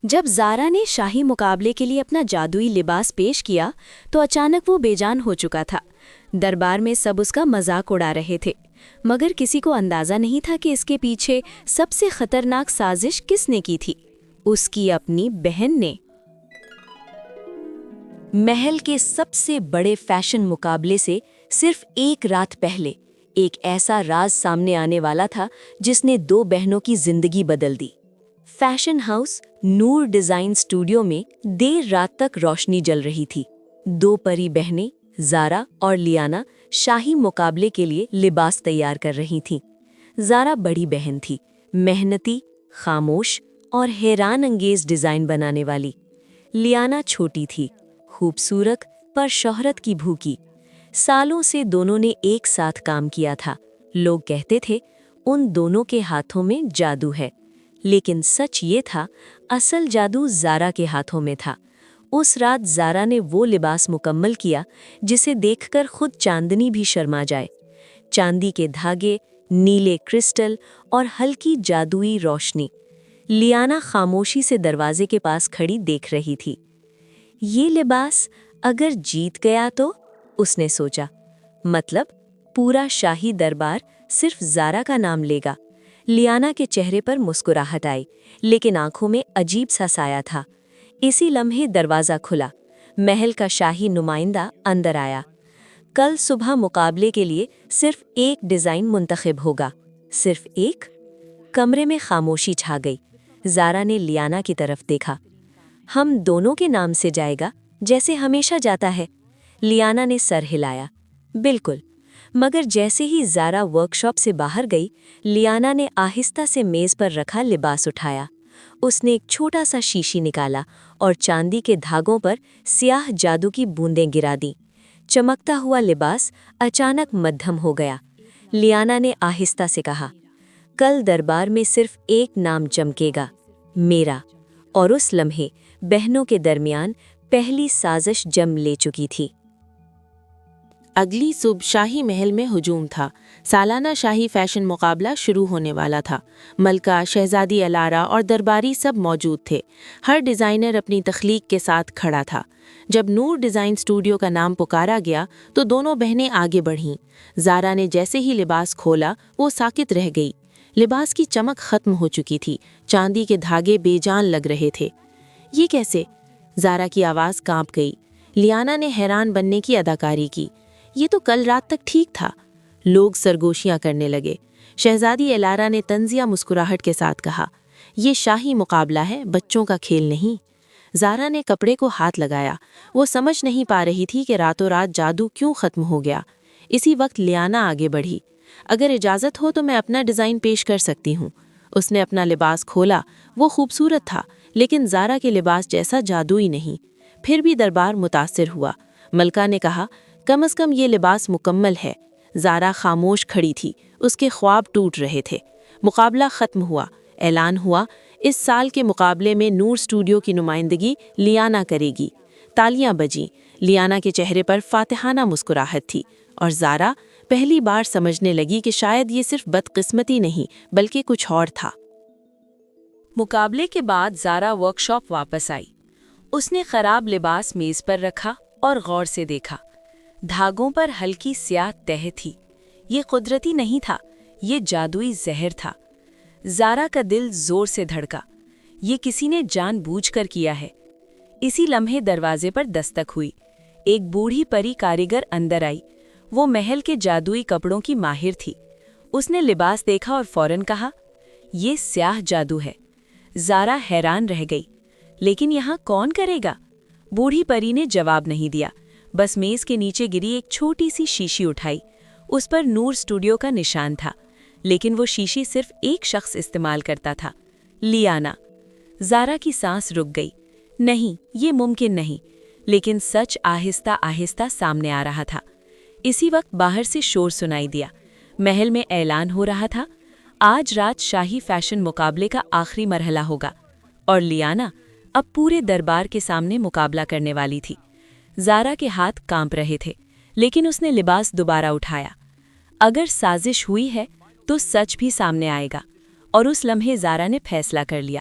جب زارا نے شاہی مقابلے کے لیے اپنا جادوئی لباس پیش کیا تو اچانک وہ بے جان ہو چکا تھا۔ دربار میں سب اس کا مذاق اڑا رہے تھے، مگر کسی کو اندازہ نہیں تھا کہ اس کے پیچھے سب سے خطرناک سازش کس نے کی تھی۔ اس کی اپنی بہن نے۔ محل کے سب سے بڑے فیشن مقابلے سے صرف ایک رات پہلے ایک ایسا راز سامنے آنے والا تھا جس نے دو بہنوں کی زندگی بدل دی۔ فیشن ہاؤس نور ڈیزائن اسٹوڈیو میں دیر رات تک روشنی جل رہی تھی۔ دو پری بہنیں زارا اور لیانا شاہی مقابلے کے لیے لباس تیار کر رہی تھیں۔ زارا بڑی بہن تھی، محنتی، خاموش اور حیران انگیز ڈیزائن بنانے والی۔ لیانا چھوٹی تھی، خوبصورت پر شہرت کی بھوکی۔ سالوں سے دونوں نے ایک ساتھ کام کیا تھا۔ لوگ کہتے تھے ان دونوں کے ہاتھوں میں جادو ہے، لیکن سچ یہ تھا اصل جادو زارا کے ہاتھوں میں تھا۔ اس رات زارا نے وہ لباس مکمل کیا جسے دیکھ کر خود چاندنی بھی شرما جائے۔ چاندی کے دھاگے، نیلے کرسٹل اور ہلکی جادوئی روشنی۔ لیانا خاموشی سے دروازے کے پاس کھڑی دیکھ رہی تھی۔ یہ لباس اگر جیت گیا تو؟ اس نے سوچا، مطلب پورا شاہی دربار صرف زارا کا نام لے گا۔ لیانا کے چہرے پر مسکراہٹ آئی، لیکن آنکھوں میں عجیب سا سایہ تھا۔ اسی لمحے دروازہ کھلا، محل کا شاہی نمائندہ اندر آیا۔ کل صبح مقابلے کے لیے صرف ایک ڈیزائن منتخب ہوگا، صرف ایک۔ کمرے میں خاموشی چھا گئی۔ زارا نے لیانا کی طرف دیکھا۔ ہم دونوں کے نام سے جائے گا، جیسے ہمیشہ جاتا ہے۔ لیانا نے سر ہلایا، بالکل۔ مگر جیسے ہی زارا ورک شاپ سے باہر گئی، لیانا نے آہستہ سے میز پر رکھا لباس اٹھایا۔ اس نے ایک چھوٹا سا شیشی نکالا اور چاندی کے دھاگوں پر سیاہ جادو کی بوندیں گرا دیں۔ چمکتا ہوا لباس اچانک مدھم ہو گیا۔ لیانا نے آہستہ سے کہا، کل دربار میں صرف ایک نام چمکے گا، میرا۔ اور اس لمحے بہنوں کے درمیان پہلی سازش جم لے چکی تھی۔ اگلی صبح شاہی محل میں ہجوم تھا۔ سالانہ شاہی فیشن مقابلہ شروع ہونے والا تھا۔ ملکہ، شہزادی الارا اور درباری سب موجود تھے۔ ہر ڈیزائنر اپنی تخلیق کے ساتھ کھڑا تھا۔ جب نور ڈیزائن اسٹوڈیو کا نام پکارا گیا تو دونوں بہنیں آگے بڑھیں۔ زارا نے جیسے ہی لباس کھولا وہ ساکت رہ گئی۔ لباس کی چمک ختم ہو چکی تھی، چاندی کے دھاگے بے جان لگ رہے تھے۔ یہ کیسے؟ زارا کی آواز کانپ گئی۔ لیانا نے حیران بننے کی اداکاری کی۔ یہ تو کل رات تک ٹھیک تھا۔ لوگ سرگوشیاں کرنے لگے۔ شہزادی الارا نے طنزیہ مسکراہٹ کے ساتھ کہا، یہ شاہی مقابلہ ہے، بچوں کا کھیل نہیں۔ زارا نے کپڑے کو ہاتھ لگایا۔ وہ سمجھ نہیں پا رہی تھی کہ راتوں رات جادو کیوں ختم ہو گیا۔ اسی وقت لیانا آگے بڑھی۔ اگر اجازت ہو تو میں اپنا ڈیزائن پیش کر سکتی ہوں۔ اس نے اپنا لباس کھولا۔ وہ خوبصورت تھا، لیکن زارا کے لباس جیسا جادوئی نہیں۔ پھر بھی دربار متاثر ہوا۔ ملکہ نے کہا، کم از کم یہ لباس مکمل ہے۔ زارا خاموش کھڑی تھی، اس کے خواب ٹوٹ رہے تھے۔ مقابلہ ختم ہوا۔ اعلان ہوا، اس سال کے مقابلے میں نور اسٹوڈیو کی نمائندگی لیانا کرے گی۔ تالیاں بجیں۔ لیانا کے چہرے پر فاتحانہ مسکراہٹ تھی، اور زارا پہلی بار سمجھنے لگی کہ شاید یہ صرف بدقسمتی نہیں بلکہ کچھ اور تھا۔ مقابلے کے بعد زارا ورک شاپ واپس آئی۔ اس نے خراب لباس میز پر رکھا اور غور سے دیکھا۔ دھاگوں پر ہلکی سیاہ تہ تھی۔ یہ قدرتی نہیں تھا، یہ جادوئی زہر تھا۔ زارا کا دل زور سے دھڑکا۔ یہ کسی نے جان بوجھ کر کیا ہے۔ اسی لمحے دروازے پر دستک ہوئی۔ ایک بوڑھی پری کاریگر اندر آئی۔ وہ محل کے جادوئی کپڑوں کی ماہر تھی۔ اس نے لباس دیکھا اور فوراً کہا، یہ سیاہ جادو ہے۔ زارا حیران رہ گئی، لیکن یہاں کون کرے گا؟ بوڑھی پری نے جواب نہیں دیا، بس میز کے نیچے گری ایک چھوٹی سی شیشی اٹھائی۔ اس پر نور اسٹوڈیو کا نشان تھا، لیکن وہ شیشی صرف ایک شخص استعمال کرتا تھا، لیانا۔ زارا کی سانس رک گئی۔ نہیں، یہ ممکن نہیں، لیکن سچ آہستہ آہستہ سامنے آ رہا تھا۔ اسی وقت باہر سے شور سنائی دیا۔ محل میں اعلان ہو رہا تھا، آج رات شاہی فیشن مقابلے کا آخری مرحلہ ہوگا، اور لیانا اب پورے دربار کے سامنے مقابلہ کرنے والی تھی۔ زارا کے ہاتھ کانپ رہے تھے، لیکن اس نے لباس دوبارہ اٹھایا۔ اگر سازش ہوئی ہے تو سچ بھی سامنے آئے گا، اور اس لمحے زارا نے فیصلہ کر لیا۔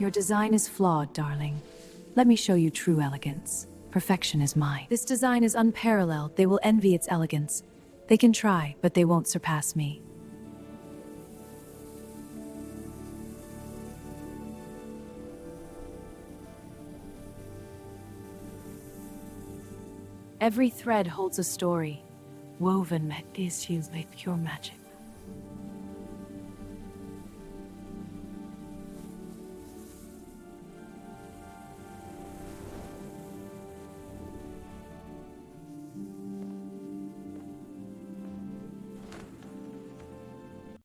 Your design is flawed, darling. Let me show you true elegance. Perfection is mine. This design is unparalleled. They will envy its elegance. They can try, but they won't surpass me. Every thread holds a story, woven with pure magic.